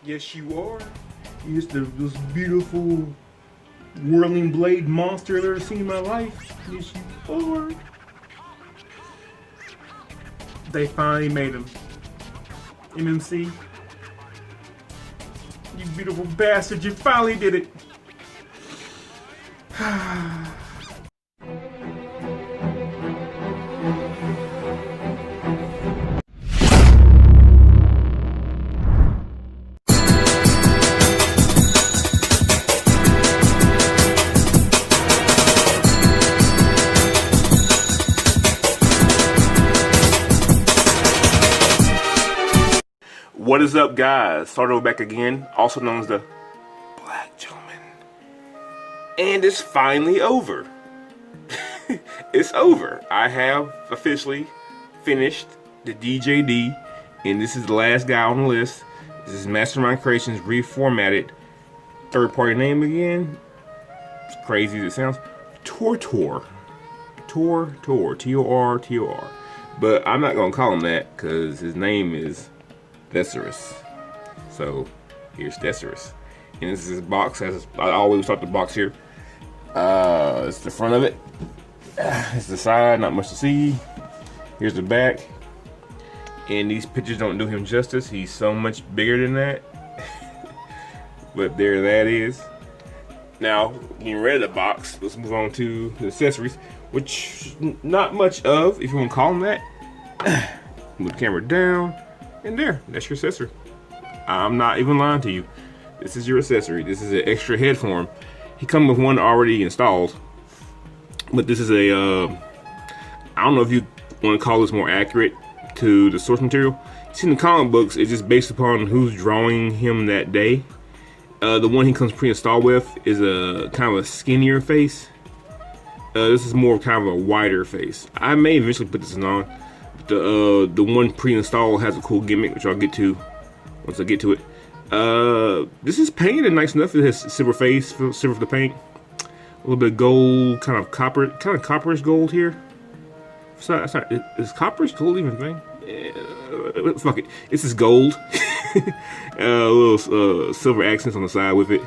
Yes, you are. It's this beautiful whirling blade monster I've ever seen in my life. Yes, you are. They finally made him. MMC. You beautiful bastard, you finally did it. What is up, guys? Sardo back again, also known as the Black Gentleman. And it's finally over. It's over. I have officially finished the DJD, and this is the last guy on the list. This is Mastermind Creations Reformatted. Third-party name again. As crazy as it sounds. Tortor. Tortor. T-O-R-T-O-R. But I'm not going to call him that, because his name is Thesaurus. So here's Thesaurus, and this is his box. As I always start the box here. It's the front of it. It's the side, not much to see. Here's the back, and these pictures don't do him justice. He's so much bigger than that. But there that is. Now, getting rid of the box, let's move on to the accessories, which not much of, if you want to call them that. Move the camera down. And that's your accessory. I'm not even lying to you. This is your accessory. This is an extra head for him. He comes with one already installed. But this is a, I don't know if you want to call this more accurate to the source material. See, in the comic books, it's just based upon who's drawing him that day. The one he comes pre-installed with is a kind of a skinnier face. This is more kind of a wider face. I may eventually put this on. The one pre-installed has a cool gimmick, which I'll get to once I get to it. This is painted nice enough. It has silver face, silver for the paint, a little bit of gold, kind of copperish gold here. Sorry, is copperish gold even a thing? Fuck it, this is gold. A little silver accents on the side with it,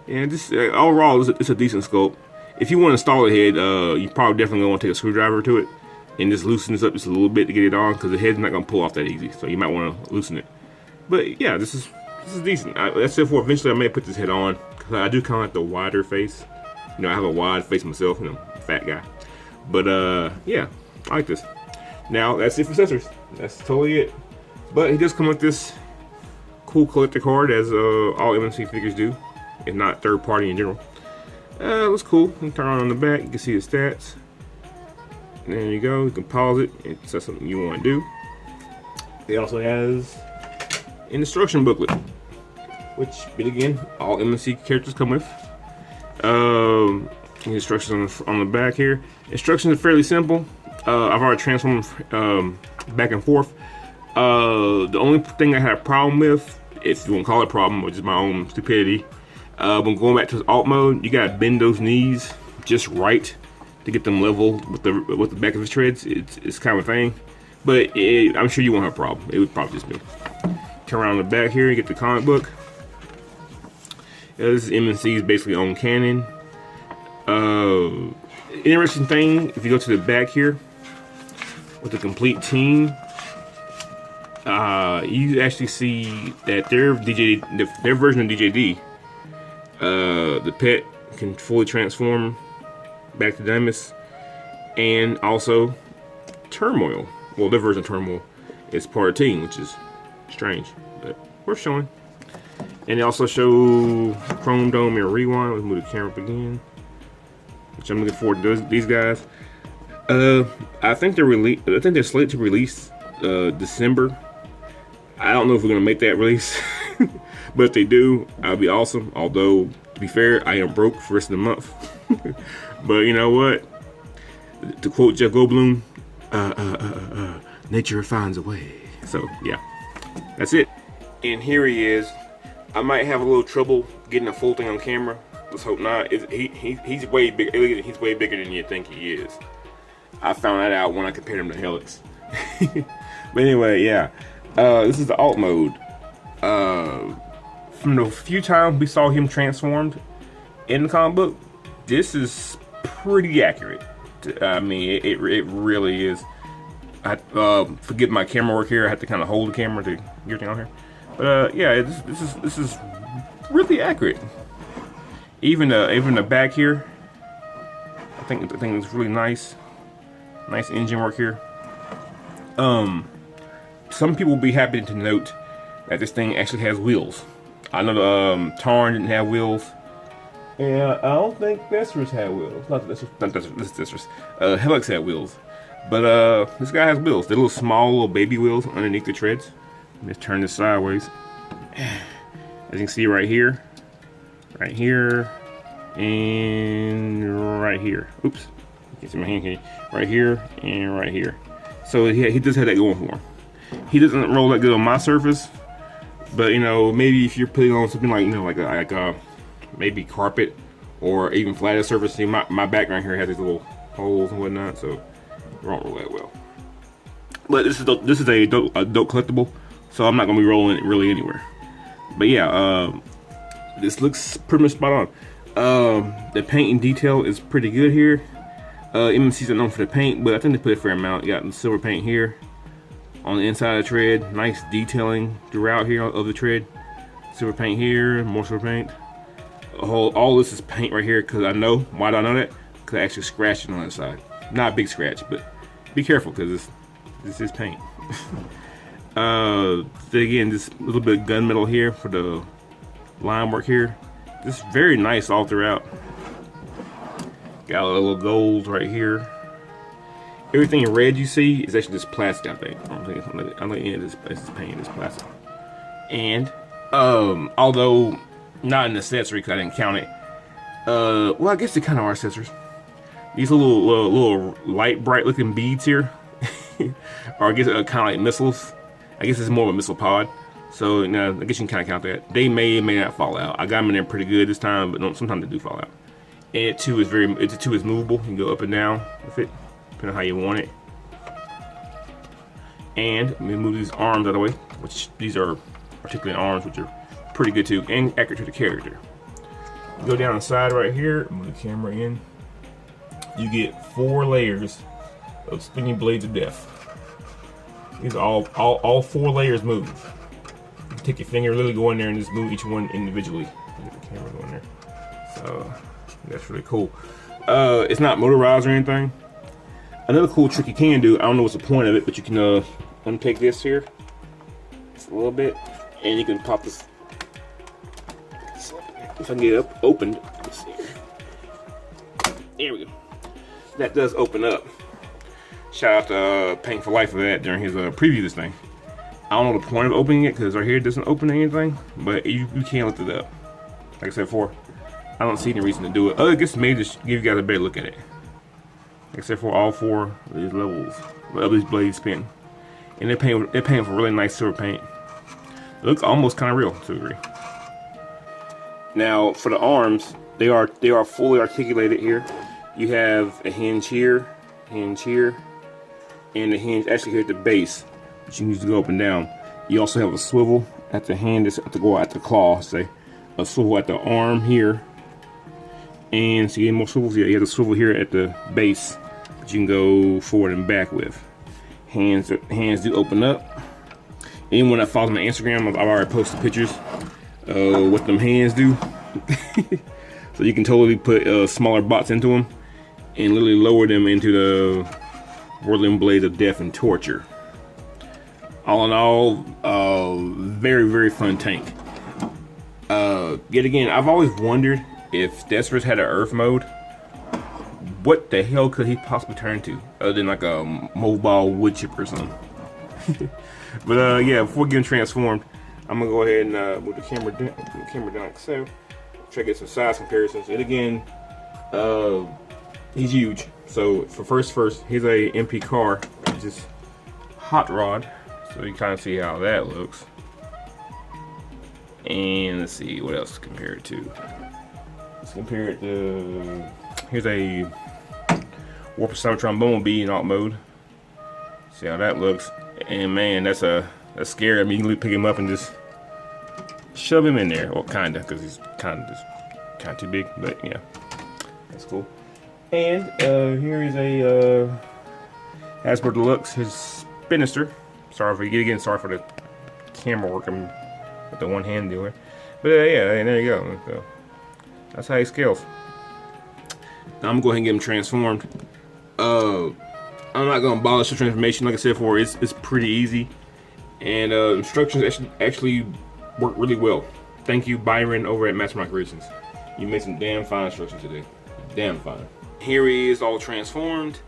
and this overall it's a decent sculpt. If you want to install a head, you probably definitely want to take a screwdriver to it and just loosen this up just a little bit to get it on, because the head's not gonna pull off that easy. So you might want to loosen it. But yeah, this is decent. That's it for eventually I may put this head on, because I do kind of like the wider face. You know, I have a wide face myself, you know, fat guy. But yeah, I like this. Now that's it for accessories. That's totally it. But he does come with this cool collector card, as all MMC figures do, if not third party in general. Looks cool. You can turn on the back. You can see the stats. There you go. You can pause it if that's something you want to do. It also has an instruction booklet, which, but again, all MMC characters come with. Instructions on the back here. Instructions are fairly simple. I've already transformed back and forth. The only thing I had a problem with, if you want to call it a problem, which is my own stupidity, when going back to alt mode, you gotta bend those knees just right to get them level with the back of his treads. It's kind of a thing, but I'm sure you won't have a problem. It would probably just be. Turn around the back here, you get the comic book. This is MNC's basically own canon. Interesting thing, if you go to the back here with the complete team, you actually see that their version of DJD, the pet can fully transform back to Demus, and also Turmoil. Well, their version of Turmoil is part of the team, which is strange, but worth showing. And they also show Chrome Dome and Rewind. Let's move the camera up again, which I'm looking forward to these guys. I think they're slated to release December. I don't know if we're gonna make that release, but if they do, that'll be awesome. Although, to be fair, I am broke for the rest of the month. But you know what? To quote Jeff Goldblum, nature finds a way. So yeah, that's it. And here he is. I might have a little trouble getting the full thing on camera. Let's hope not. He's way bigger. He's way bigger than you think he is. I found that out when I compared him to Helix. But anyway, yeah. This is the alt mode. from the few times we saw him transformed in the comic book, this is pretty accurate. I mean, it really is. I forget my camera work here. I have to kind of hold the camera to get everything on here. But yeah, this is really accurate. Even the back here, I think it's really nice. Nice engine work here. Some people will be happy to note that this thing actually has wheels. I know the Tarn didn't have wheels. And I don't think Thesaurus had wheels. Not Thesaurus. Helix had wheels. But this guy has wheels. They're little small little baby wheels underneath the treads. Let's turn this sideways. As you can see right here, and right here. Oops. You can see my hand here. Right here and right here. So he does have that going for him. He doesn't roll that good on my surface. But you know, maybe if you're putting on something like, you know, like maybe carpet or even flatter surface. See, my background here has these little holes and whatnot, so it won't roll that well. But this is a dope collectible, so I'm not gonna be rolling it really anywhere. But yeah, this looks pretty much spot on. The paint and detail is pretty good here. MMC's are known for the paint, but I think they put a fair amount. You got the silver paint here on the inside of the tread. Nice detailing throughout here of the tread. Silver paint here, more silver paint. All this is paint right here, because I know. Why do I know that? Because I actually scratched it on the side. Not a big scratch, but be careful, because this is paint. Again, this little bit of gunmetal here for the line work here. Just very nice all throughout. Got a little gold right here. Everything in red you see is actually just plastic, I think. I don't think any of this is paint, it's plastic. And although not an accessory, because I didn't count it. Well, I guess they kind of are accessories. These little light, bright looking beads here, or I guess kind of like missiles. I guess it's more of a missile pod. So I guess you can kind of count that. They may or may not fall out. I got them in there pretty good this time, but sometimes they do fall out. And it too is movable. You can go up and down with it, depending on how you want it. And let me move these arms out of the way, which these are articulate arms, which are pretty good too, and accurate to the character. Go down the side right here, move the camera in. You get 4 layers of spinning blades of death. These are all 4 layers move. You can take your finger, literally go in there and just move each one individually. Get the camera going there. So that's really cool. It's not motorized or anything. Another cool trick you can do, I don't know what's the point of it, but you can untake this here just a little bit, and you can pop this. If I can get it opened, let's see here. There we go. That does open up. Shout out to Paint for Life for that during his preview of this thing. I don't know the point of opening it, because right here it doesn't open anything, but you can lift it up. Like I said before, I don't see any reason to do it. I guess maybe just give you guys a better look at it. Except for all 4 of these levels of these blades spin. And they're painting for really nice silver paint. It looks almost kind of real to a degree. Now for the arms, they are fully articulated here. You have a hinge here, and a hinge actually here at the base, which you can use to go up and down. You also have a swivel at the hand, that's to go at the claw, say. A swivel at the arm here. And so you get more swivels. Yeah, you have a swivel here at the base that you can go forward and back with. Hands do open up. Anyone that follows my Instagram, I've already posted pictures of what them hands do. So you can totally put smaller bots into them and literally lower them into the whirling blades of death and torture. All in all, very, very fun tank. Yet again, I've always wondered if Thesaurus had an Earth mode, what the hell could he possibly turn to, other than like a mobile wood chipper or something. But yeah, before getting transformed, I'm gonna go ahead and move the camera down like so. Try to get some size comparisons. And again, he's huge. So for first, here's a MP car, which is hot rod. So you kind of see how that looks. And let's see what else to compare it to. Let's compare it to, here's a Warp Cybertron Bumblebee in alt mode. See how that looks. And man, that's scary. I mean, you can pick him up and just shove him in there. Well, kinda, because he's kind of too big. But yeah, that's cool. And here is a Hasbro Deluxe, his Spinister. Sorry for the camera work. I'm with the one hand doing. But yeah, and there you go. So, that's how he scales. Now I'm gonna go ahead and get him transformed. I'm not gonna abolish the transformation. Like I said before, it's pretty easy, and instructions actually work really well. Thank you, Byron, over at Mastermind Creations. You made some damn fine instructions today. Damn fine. Here he is, all transformed.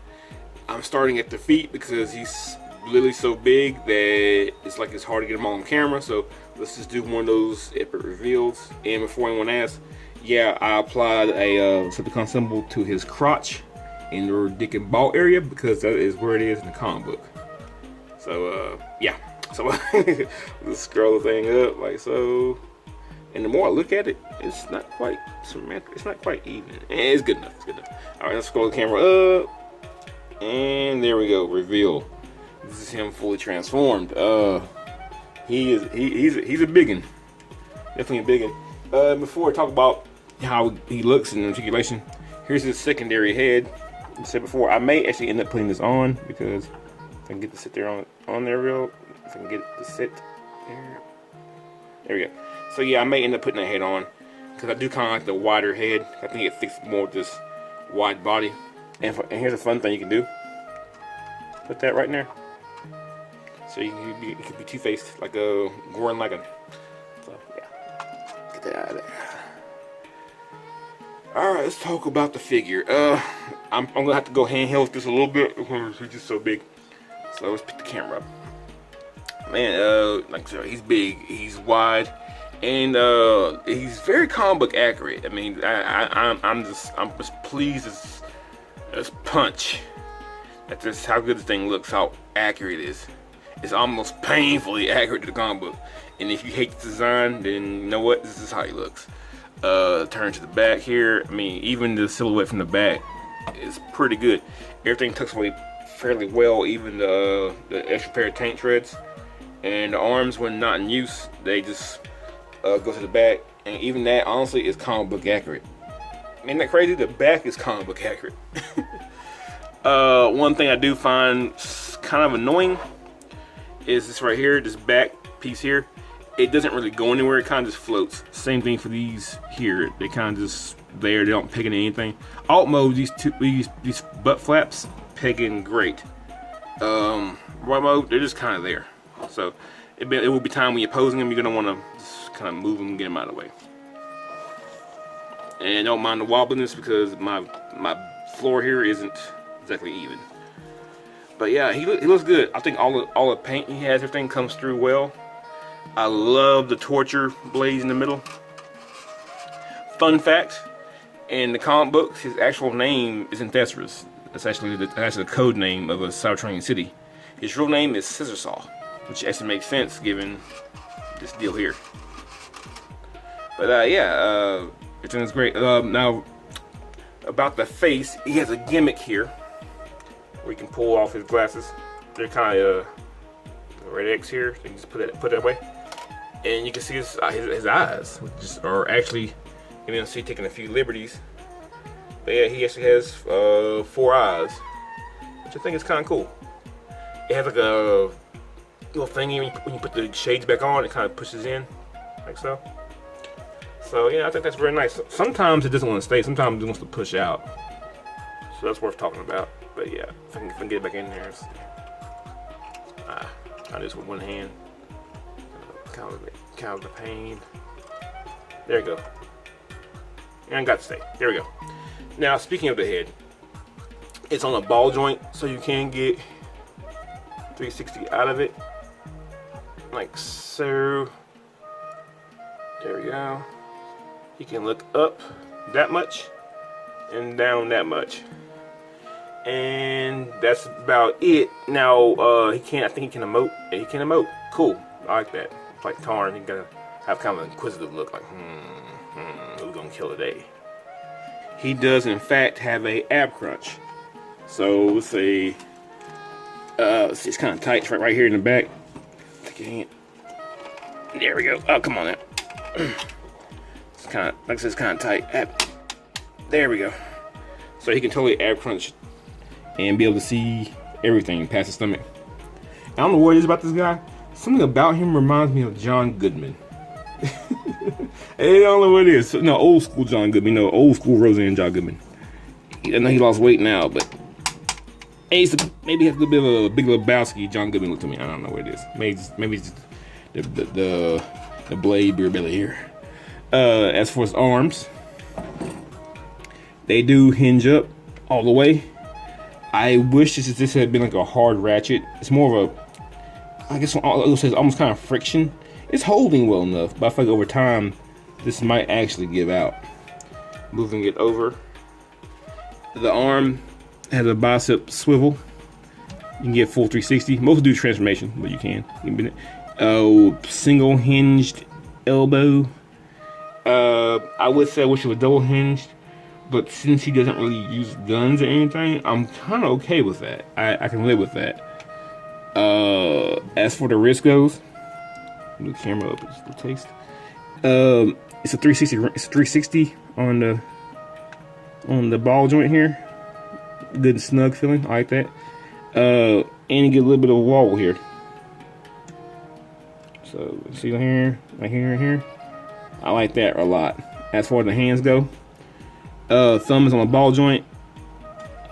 I'm starting at the feet because he's literally so big that it's hard to get him on camera. So let's just do one of those epic reveals. And before anyone asks, yeah, I applied a Decepticon symbol to his crotch in the dick and ball area because that is where it is in the comic book. So yeah, so let's scroll the thing up like so. And the more I look at it, it's not quite symmetric. It's not quite even. It's good enough. It's good enough. All right, let's scroll the camera up, and there we go. Reveal. This is him fully transformed. He's a biggin. Definitely a biggin. Before I talk about how he looks in articulation, here's his secondary head. I said before, I may actually end up putting this on because if I can get to sit there on there real, if I can get it to sit there. There we go. So yeah, I may end up putting that head on because I do kind of like the wider head. I think it fits more with this wide body. And here's a fun thing you can do. Put that right in there. So it could be two-faced, like a Goran Lagan. So yeah, get that out of there. All right, let's talk about the figure. I'm gonna have to go handheld with this a little bit because he's just so big. So let's pick the camera up. Man, like I said, he's big, he's wide. And he's very comic book accurate. I mean, I'm just pleased as punch at this how good this thing looks, how accurate it is. It's almost painfully accurate to the comic book. And if you hate the design, then you know what? This is how he looks. Turn to the back here. I mean, even the silhouette from the back is pretty good. Everything tucks away fairly well. Even the extra pair of tank treads and the arms, when not in use, they just go to the back, and even that honestly is comic book accurate. Ain't that crazy? The back is comic book accurate. One thing I do find kind of annoying is this right here, this back piece here. It doesn't really go anywhere. It kind of just floats. Same thing for these here. They kind of just there. They don't peg into anything. Alt mode, these butt flaps peg in great. Right mode, they're just kind of there. So it will be time when you're posing them, you're gonna want to just kind of move them and get them out of the way. And don't mind the wobbliness because my floor here isn't exactly even. But yeah, he looks good. I think all the paint he has, everything comes through well. I love the torture blades in the middle. Fun fact, in the comic books, his actual name isn't Thesaurus. That's actually the code name of a Cybertronian city. His real name is Scissorsaw, which actually makes sense given this deal here. But yeah, everything's great. Now, about the face, he has a gimmick here where you can pull off his glasses. They're kind of red X here, so you can just put that away, and you can see his eyes, which are actually, you know, see taking a few liberties. But yeah, he actually has 4 eyes, which I think is kind of cool. It has like a little thingy when you put the shades back on, it kind of pushes in, like so. So yeah, I think that's very nice. Sometimes it doesn't want to stay, sometimes it wants to push out. So that's worth talking about. But yeah, if I can get it back in there. Try this with one hand. Count the pain. There you go. And got to stay. There we go. Now, speaking of the head, it's on a ball joint, so you can get 360 out of it, like so. There we go. He can look up that much and down that much, and that's about it. Now he can, I think he can emote. Yeah, he can emote. Cool. I like that. It's like Tarn. He gotta have kind of an inquisitive look, like who's gonna kill today? He does in fact have a ab crunch. So let's say it's kind of tight. It's right here in the back. Take your hand. There we go. Oh, come on now. It's kind of, like I said, it's kind of tight. There we go. So he can totally ab crunch and be able to see everything past his stomach. I don't know what it is about this guy. Something about him reminds me of John Goodman. I don't know what it is. No, old school John Goodman. No, old school Roseanne John Goodman. I know he lost weight now, but maybe he has a little bit of a Big Lebowski John Goodman look to me. I don't know what it is. Maybe it's just the blade beer belly here. As for his arms, they do hinge up all the way. I wish this had been like a hard ratchet. It's more of a, I guess it says almost kind of friction. It's holding well enough, but I feel like over time, this might actually give out. Moving it over. The arm has a bicep swivel. You can get full 360. Most do transformation, but you can. Single hinged elbow. I would say I wish it was double hinged, but since he doesn't really use guns or anything, I'm kind of okay with that. I can live with that. As for the wrist goes, the camera up is the taste. It's a 360. It's 360 on the ball joint here. Good snug feeling. I like that. And you get a little bit of a wobble here. So see here, right here, and here. I like that a lot. As far as the hands go, thumb is on the ball joint,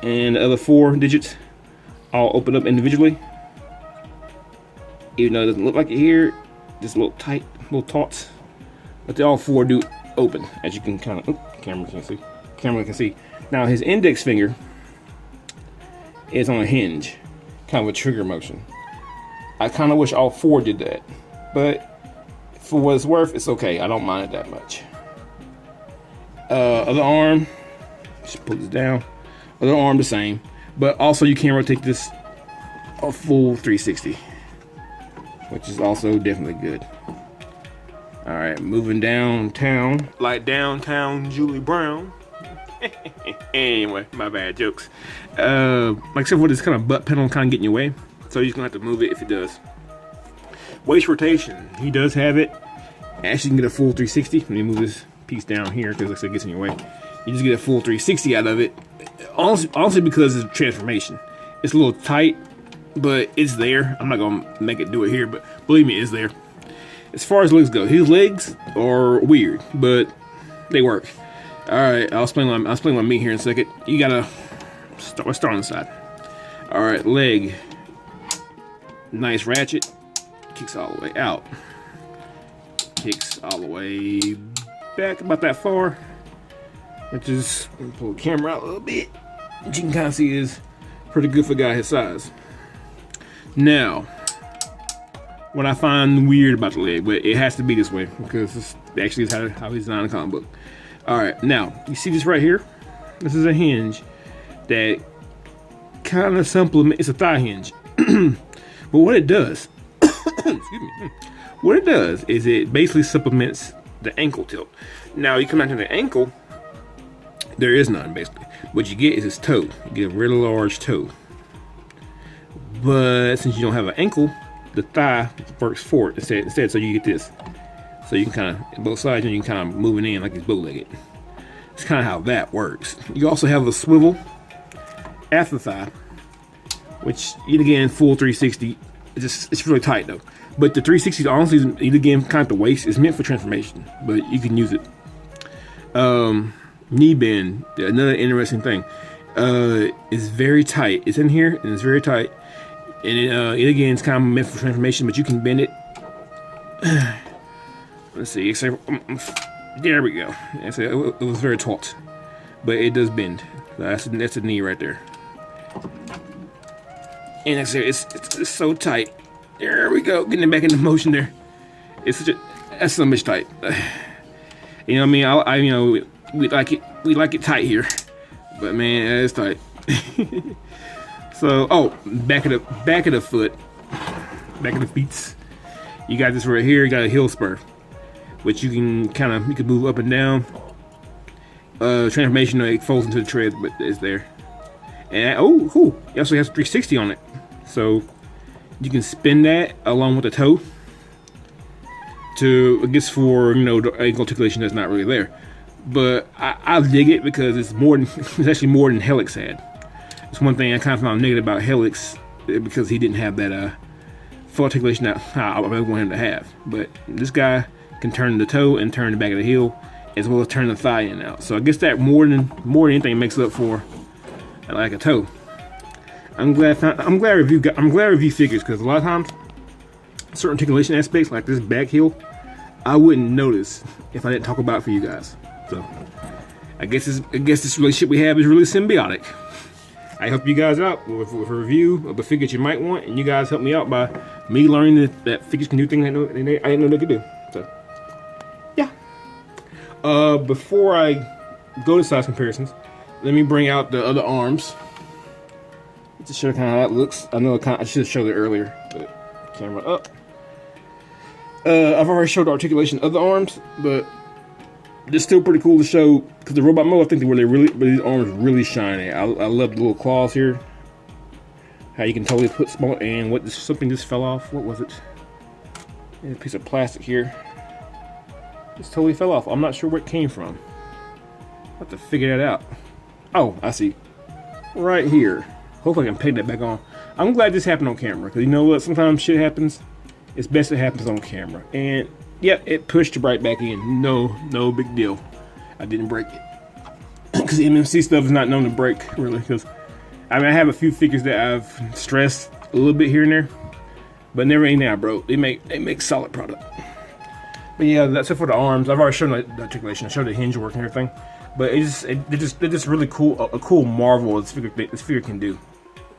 and the other 4 digits all open up individually. Even though it doesn't look like it here, just a little tight, little taut, but they all 4 do open, as you can kind of. Camera can see. Now his index finger is on a hinge, kind of a trigger motion. I kind of wish all 4 did that, but for what it's worth, it's okay. I don't mind it that much. Other arm, just put this down. Other arm the same, but also you can rotate this a full 360, which is also definitely good. All right, moving downtown, like downtown Julie Brown. Anyway, my bad jokes. Like I said, for this kind of butt pedal kind of getting in your way, so you're gonna have to move it if it does. Waist rotation, he does have it. Actually, you can get a full 360. Let me move this piece down here because like I said, it gets in your way. You just get a full 360 out of it. Honestly, because it's a transformation. It's a little tight, but it's there. I'm not gonna make it do it here, but believe me, it's there. As far as legs go, his legs are weird, but they work. All right, I'll explain my meat here in a second. You gotta let's start on the side. All right, leg, nice ratchet, kicks all the way out, kicks all the way back about that far, which is, pull the camera out a little bit. What you can kind of see is pretty good for a guy his size. Now, what I find weird about the leg, but it has to be this way because this actually is how he's designed a comic book. All right, now you see this right here. This is a hinge that kind of supplements. It's a thigh hinge, but what it does, excuse me, what it does is it basically supplements the ankle tilt. Now you come down to the ankle, there is none basically. What you get is this toe. You get a really large toe, but since you don't have an ankle, the thigh works for it instead. So you get this. So you can kind of, both sides, and you can kind of move it in like it's bow-legged. It's kind of how that works. You also have a swivel at the thigh, which, yet again, full 360. It's really tight though. But the 360, honestly, yet again, kind of the waist is meant for transformation, but you can use it. Knee bend, another interesting thing. It's very tight. It's in here and it's very tight. And it again, it's kind of meant for transformation, but you can bend it. Let's see. There we go. It was very taut, but it does bend. That's a knee right there. And like I said, it's so tight. There we go. Getting it back into motion there. That's so much tight. You know what I mean? I you know, we like it tight here, but man, it's tight. So, back of the foot, back of the feet. You got this right here. You got a heel spur, which you can move up and down. Transformation, it folds into the tread, but it's there. And it also has 360 on it, so you can spin that along with the toe I guess for, you know, the ankle articulation that's not really there. But I dig it because it's more than, it's actually more than Helix had. It's one thing I kind of found negative about Helix because he didn't have that full articulation that I would want him to have. But this guy can turn the toe and turn the back of the heel, as well as turn the thigh in and out. So I guess that more than anything makes up for like a toe. I'm glad review figures, because a lot of times certain articulation aspects like this back heel I wouldn't notice if I didn't talk about it for you guys. So I guess this relationship we have is really symbiotic. I help you guys out with a review of the figures you might want, and you guys help me out by me learning that figures can do things I didn't know they could do. So yeah. Before I go to size comparisons, let me bring out the other arms to show kind of how that looks. I know I should have showed it earlier, but camera up. I've already showed the articulation of the arms, but it's still pretty cool to show because the robot mode, I think, these arms really shiny. I love the little claws here. How you can totally put small, and something just fell off. What was it? There's a piece of plastic here. Just totally fell off. I'm not sure where it came from. I'll have to figure that out. Oh, I see. Right here. Hopefully I can peg that back on. I'm glad this happened on camera, because you know what? Sometimes shit happens. It's best it happens on camera. And yeah, it pushed right back in. No big deal. I didn't break it. Because MMC stuff is not known to break, really. Because I mean, I have a few figures that I've stressed a little bit here and there, but never anything I broke. They make solid product. But yeah, that's it for the arms. I've already shown the articulation. I showed the hinge work and everything. But they're just really cool. A cool marvel this figure can do.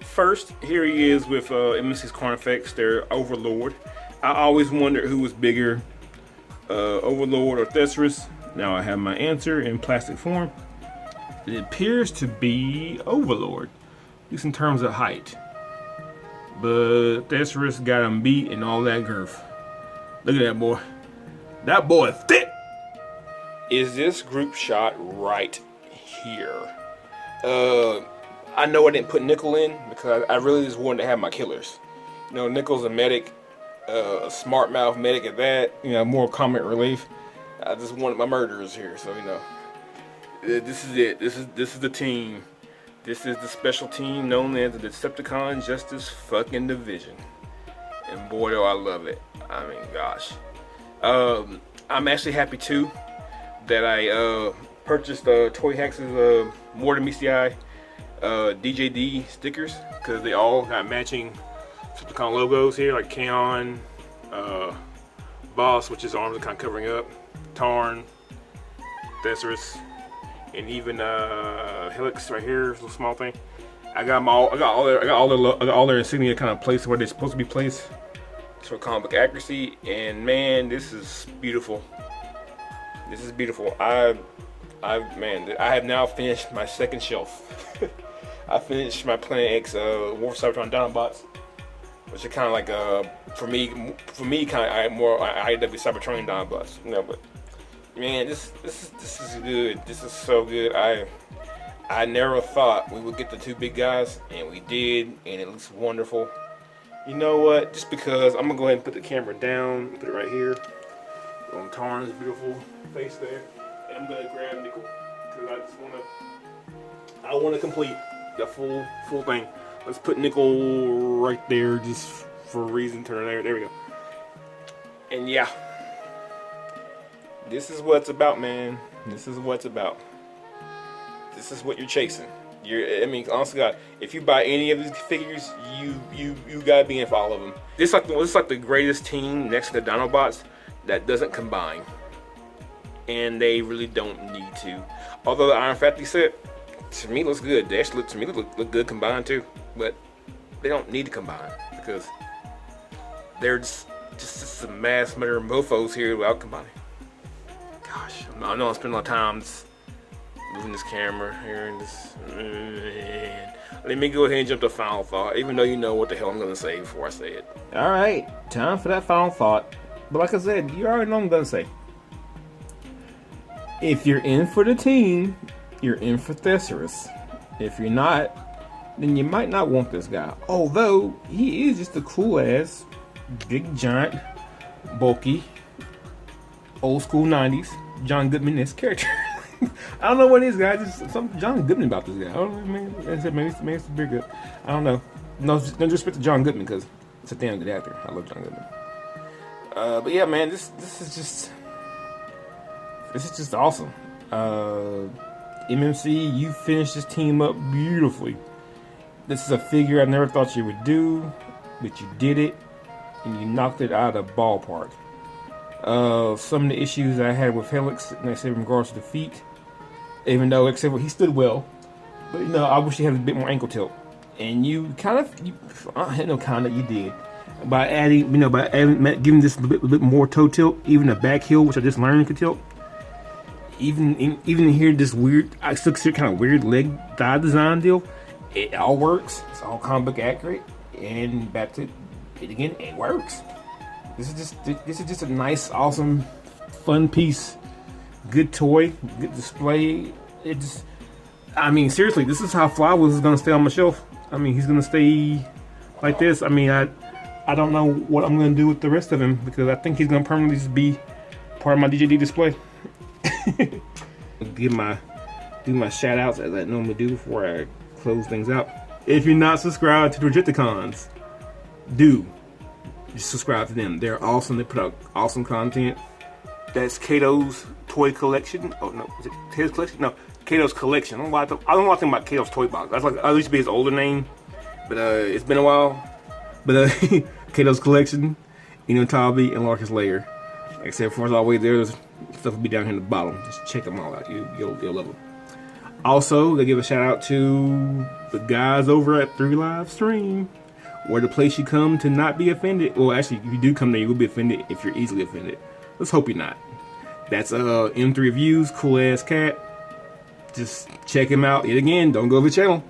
First, here he is with MMC's Carnifex, their Overlord. I always wondered who was bigger, Overlord or Thesaurus. Now I have my answer in plastic form. It appears to be Overlord, at least in terms of height. But Thesaurus got him beat and all that girth. Look at that boy. That boy is thick. Is this group shot right here? I know I didn't put Nickel in because I really just wanted to have my killers. You know, Nickel's a medic, a smart mouth medic at that. You know, more comic relief. I just wanted my murderers here, so you know. This is it. This is the team. This is the special team known as the Decepticon Justice fucking division. And boy, do I love it. I mean, gosh. I'm actually happy too that I purchased Toy Hacks' More Than Meets the Eye DJD stickers, because they all got matching Decepticon logos here, like Kaon, Boss, which his arms are kind of covering up, Tarn, Thesaurus, and even Helix right here, little small thing. I got them all. I got all their insignia kind of placed where they're supposed to be placed for comic book accuracy. And man, this is beautiful. This is beautiful. I have now finished my second shelf. I finished my Planet X War for Cybertron Dinobots, which are kind of like for me kind of more IW Cybertron Dinobots. You know, but man, this is good. This is so good. I never thought we would get the two big guys, and we did, and it looks wonderful. You know what? Just because I'm gonna go ahead and put the camera down, put it right here on Tarn's beautiful face there, and I'm gonna grab Nickel because I want to complete the full thing. Let's put Nickel right there, just for a reason. Turn it there we go. And yeah, this is what it's about, man. This is what it's about. This is what you're chasing. I mean, honestly, God, if you buy any of these figures, you gotta be in for all of them. This is like the greatest team next to the Dinobots that doesn't combine, and they really don't need to. Although the Iron Factory set to me looks good. They actually look good combined too, but they don't need to combine because they're just some mass murder mofos here without combining. Gosh, I know I spend a lot of time moving this camera here and this. Man. Let me go ahead and jump to final thought, even though you know what the hell I'm gonna say before I say it. Alright, time for that final thought. But like I said, you already know what I'm gonna say. If you're in for the team, you're in for Thesaurus. If you're not, then you might not want this guy. Although he is just a cool ass, big giant, bulky old school 90s John Goodman-esque character. I don't know what it is, guys. There's some John Goodman about this guy. I don't know, maybe it's a big up. I don't know. No disrespect to John Goodman, because it's a damn good actor. I love John Goodman. But yeah, man, this is just awesome. MMC, you finished this team up beautifully. This is a figure I never thought you would do, but you did it, and you knocked it out of the ballpark. Some of the issues I had with Helix, like I said, in regards to the feet, even though, except for he stood well, but you know, I wish he had a bit more ankle tilt. And you did. By adding, giving this a bit more toe tilt, even a back heel, which I just learned could tilt. Even in here, this weird, I still see kind of weird leg thigh design deal. It all works. It's all comic book accurate. And back to it again, it works. This is just a nice, awesome, fun piece. Good toy, good display. Seriously, this is how Flowers is gonna stay on my shelf. He's gonna stay like this. I don't know what I'm gonna do with the rest of him, because I think he's gonna permanently just be part of my DJD display. Do my shout outs as I normally do before I close things out. If you're not subscribed to the Rejecticons, do just subscribe to them. They're awesome. They put out awesome content. That's Kato's toy collection. Oh no, is it his collection? No, Kato's collection. I don't know why I think about Kato's toy box. That's like, that used to be his older name, but it's been a while. But Kato's collection, Enewtabie, and Larkins lair. Like I said, for always, there's stuff will be down here in the bottom. Just check them all out. You'll love them. Also, they give a shout out to the guys over at 3 Live Stream, where the place you come to not be offended. Well, actually, if you do come there, you will be offended if you're easily offended. Let's hope you're not. That's M3 Reviews, cool ass cat. Just check him out. Yet again, don't go over the channel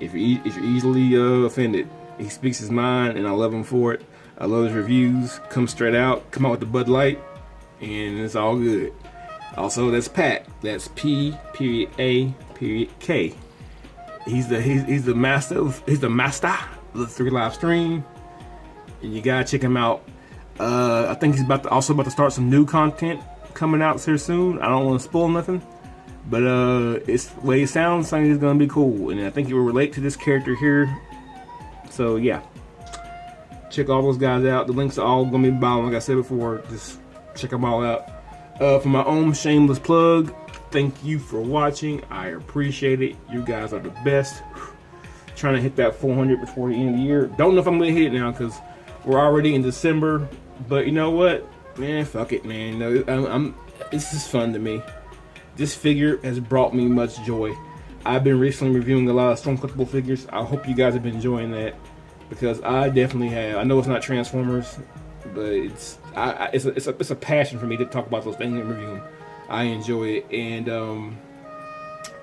if you're easily offended. He speaks his mind, and I love him for it. I love his reviews. Come straight out. Come out with the Bud Light, and it's all good. Also, that's Pat. That's P.A.K. He's the master of the 3 Live Stream, and you gotta check him out. I think he's also about to start some new content coming out here soon. I don't want to spoil nothing, but it's the way it sounds like it's gonna be cool, and I think it will relate to this character here. So yeah, check all those guys out. The links are all gonna be in the bottom, like I said before. Just check them all out. For my own shameless plug, thank you for watching. I appreciate it. You guys are the best. Trying to hit that 400 before the end of the year. Don't know if I'm gonna hit it now, because we're already in December. But you know what, man? Fuck it, man. This is fun to me. This figure has brought me much joy. I've been recently reviewing a lot of Storm collectible figures. I hope you guys have been enjoying that, because I definitely have. I know it's not Transformers, but it's a passion for me to talk about those things and review them. I enjoy it, and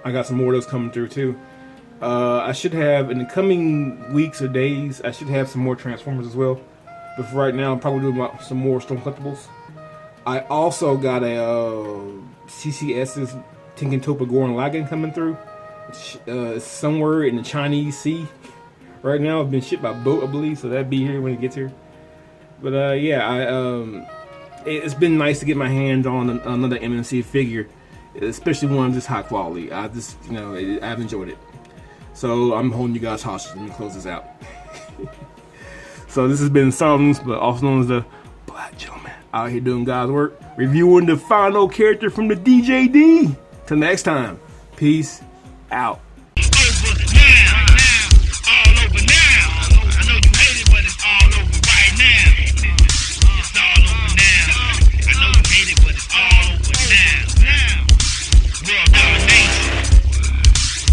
I got some more of those coming through too. I should have, in the coming weeks or days, I should have some more Transformers as well. But for right now, I'm probably doing some more Storm collectibles. I also got a CCS's Tengen Toppa Goran Lagann coming through. Somewhere in the Chinese Sea. Right now, it's been shipped by boat, I believe, so that'll be here when it gets here. But yeah, it's been nice to get my hands on another MMC figure, especially one of this high quality. I've enjoyed it. So I'm holding you guys hostage. Let me close this out. So this has been Songs, but also known as the Black Gentleman, out here doing God's work, reviewing the final character from the DJD. Till next time, peace out.